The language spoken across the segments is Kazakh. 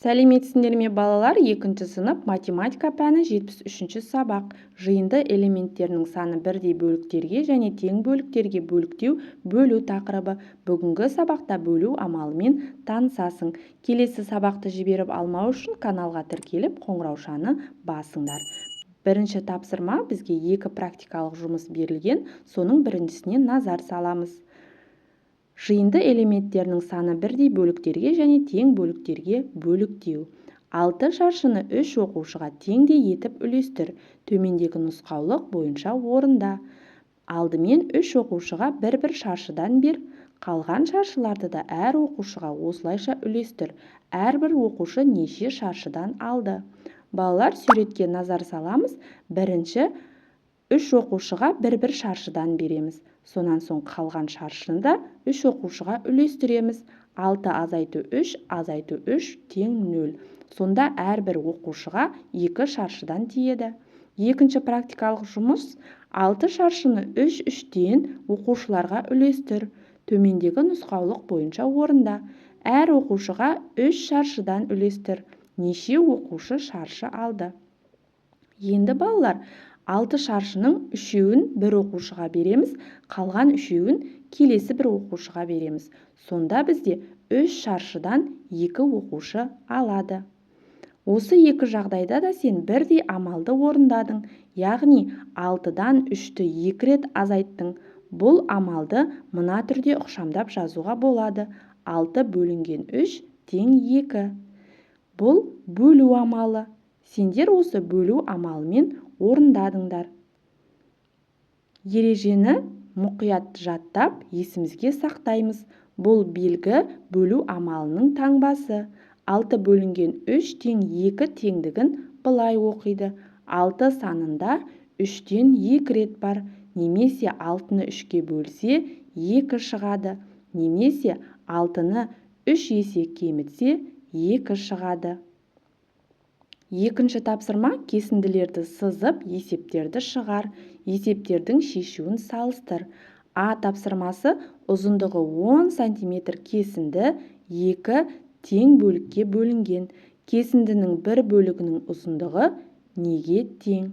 Сәлеметсіңдер ме балалар? 2 сынып математика пәні 73-ші сабақ. Жиынды элементтерінің саны бірдей бөліктерге және тең бөліктерге бөліктеу бөлу тақырыбы. Бүгінгі сабақта бөлу амалымен танысасың. Келесі сабақты жіберіп алмау үшін каналға тіркеліп қоңыраушаны басыңдар. Бірінші тапсырма, бізге 2 практикалық жұмыс берілген, соның біріншісіне назар саламыз. Жиынды элементтерінің саны бірдей бөліктерге және тең бөліктерге бөліктеу. 6 шаршыны 3 оқушыға теңдей етіп үлестір. Төмендегі нұсқаулық бойынша орында. Алдымен 3 оқушыға бір шаршыдан бер. Қалған шаршыларды да әр оқушыға осылайша үлестір. Әрбір оқушы неше шаршыдан алды? Балалар, суретке назар саламыз. Бірінші 3 оқушыға бір шаршыдан береміз. Сонан соң қалған шаршыны да 3 оқушыға үлестіреміз. 6 азайту 3 азайту 3 тең 0. Сонда әрбір оқушыға 2 шаршыдан тиеді. Екінші практикалық жұмыс. 6 шаршыны 3-3-тен оқушыларға үлестір. Төмендегі нұсқаулық бойынша орында. Әр оқушыға 3 шаршыдан үлестір. Неше оқушы шаршы алды? Енді балалар, 6 шаршының 3-еуін бір оқушыға береміз, қалған 3-еуін келесі бір оқушыға береміз. Сонда бізде 3 шаршыдан 2 оқушы алады. Осы 2 жағдайда да сен бірдей амалды орындадың, яғни 6-дан 3-ті 2 рет азайттың. Бұл амалды мына түрде ықшамдап жазуға болады. 6 бөлінген 3 тең 2. Бұл бөлу амалы. Сендер осы бөлу амалымен орындадыңдар. Ережені мұқият жаттап, есімізге сақтаймыз. Бұл белгі бөлу амалының таңбасы. 6 бөлінген 3 тең 2 теңдігін былай оқиды. 6 санында 3-тен 2 рет бар. Немесе 6-ны 3-ке бөлсе 2 шығады. Немесе 6-ны 3 есе кемітсе 2 шығады. Екінші тапсырма, кесінділерді сызып, есептерді шығар. Есептердің шешуін салыстыр. А тапсырмасы ұзындығы 10 см кесінді 2 тең бөлікке бөлінген. Кесіндінің бір бөлігінің ұзындығы неге тең?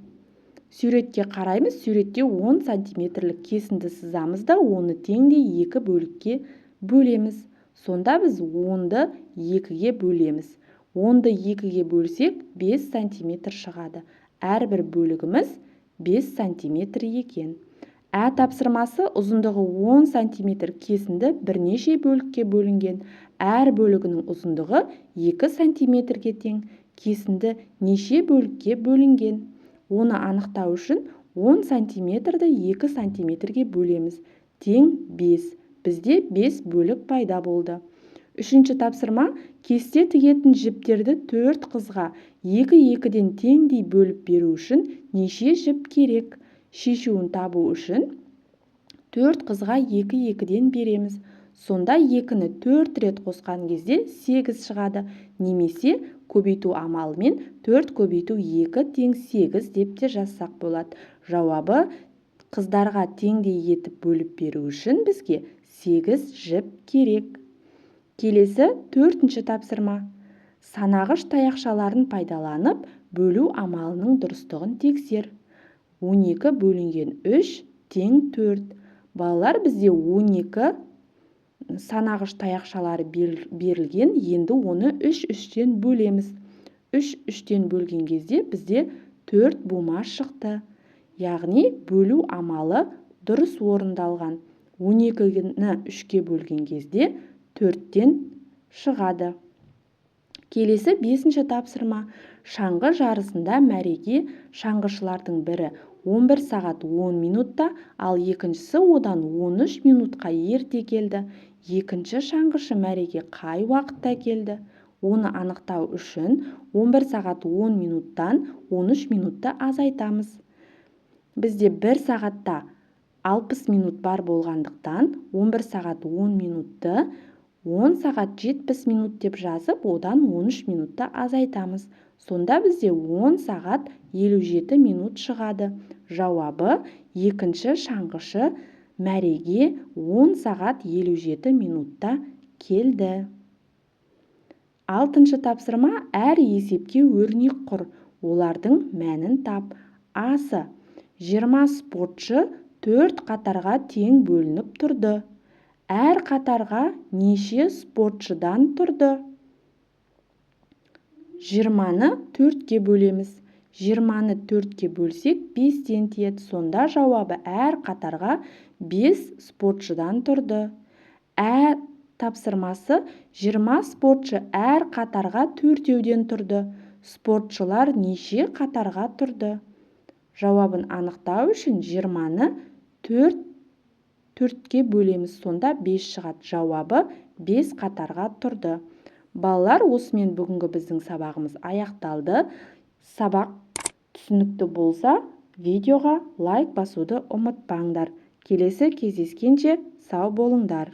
Суретке қараймыз. Суретте 10 см кесінді сызамыз да, оны теңдей 2 бөлікке бөлеміз. Сонда біз 10-ды 2-ге бөлеміз. 10-ды 2-ге бөлсек 5 см шығады. Әрбір бөлігіміз 5 см екен. Ә тапсырмасы ұзындығы 10 см кесінді бірнеше бөлікке бөлінген. Әр бөлігінің ұзындығы 2 см-ге тең. Кесінді неше бөлікке бөлінген? Оны анықтау үшін 10 см-ді 2 см-ге бөлеміз. Тең 5. Бізде 5 бөлік пайда болды. Үшінші тапсырма, кесте тігетін жіптерді 4 қызға 2-2-ден теңдей бөліп беру үшін неше жіп керек? Шешуін табу үшін 4 қызға 2-2-ден береміз. Сонда 2-ні 4 рет қосқан кезде 8 шығады. Немесе көбейту амалымен 4 көбейту 2 тең 8 деп те жазсақ болады. Жауабы қыздарға теңдей етіп бөліп беру үшін бізге 8 жіп керек. Келесі 4-ші тапсырма. Санағыш таяқшаларын пайдаланып, бөлу амалының дұрыстығын тексер. 12 бөлінген 3 тең 4. Балалар, бізде 12 санағыш таяқшалары берілген, енді оны 3-3-тен бөлеміз. 3-3-тен бөлген кезде бізде 4 бума шықты. Яғни бөлу амалы дұрыс орындалған. 12-ні 3-ке бөлген кезде 4-тен шығады. Келесі 5-ші тапсырма. Шаңғы жарысында мәреге шаңғышылардың бірі 11 сағат 10 минутта, ал екіншісі одан 13 минутқа ерте келді. Екінші шаңғышы мәреге қай уақытта келді? Оны анықтау үшін 11 сағат 10 минуттан 13 минутты азайтамыз. Бізде 1 сағатта 60 минут бар болғандықтан 11 сағат 10 минутты 10 сағат 70 минут деп жазып, одан 13 минутты азайтамыз. Сонда бізде 10 сағат 57 минут шығады. Жауабы екінші шаңғышы мәреге 10 сағат 57 минутта келді. Алтыншы тапсырма: әр есепке өрнек құр, олардың мәнін тап. Асы: 20 спортшы 4 қатарға тең бөлініп тұрды. Әр қатарға неше спортшыдан тұрды? 20-ны 4-ке бөлеміз. 20-ны 4-ке бөлсек 5-тен тиеді. Сонда жауабы: әр қатарға 5 спортшыдан тұрды. Тапсырмасы: 20 спортшы әр қатарға 4-еуден тұрды. Спортшылар неше қатарға тұрды? Жауабын анықтау үшін 20-ны 4-ке бөлеміз. Сонда 5 шығады. Жауабы: 5 қатарға тұрды. Балалар, осымен бүгінгі біздің сабағымыз аяқталды. Сабақ түсінікті болса, видеоға лайк басуды ұмытпаңдар. Келесі кездескенше сау болыңдар.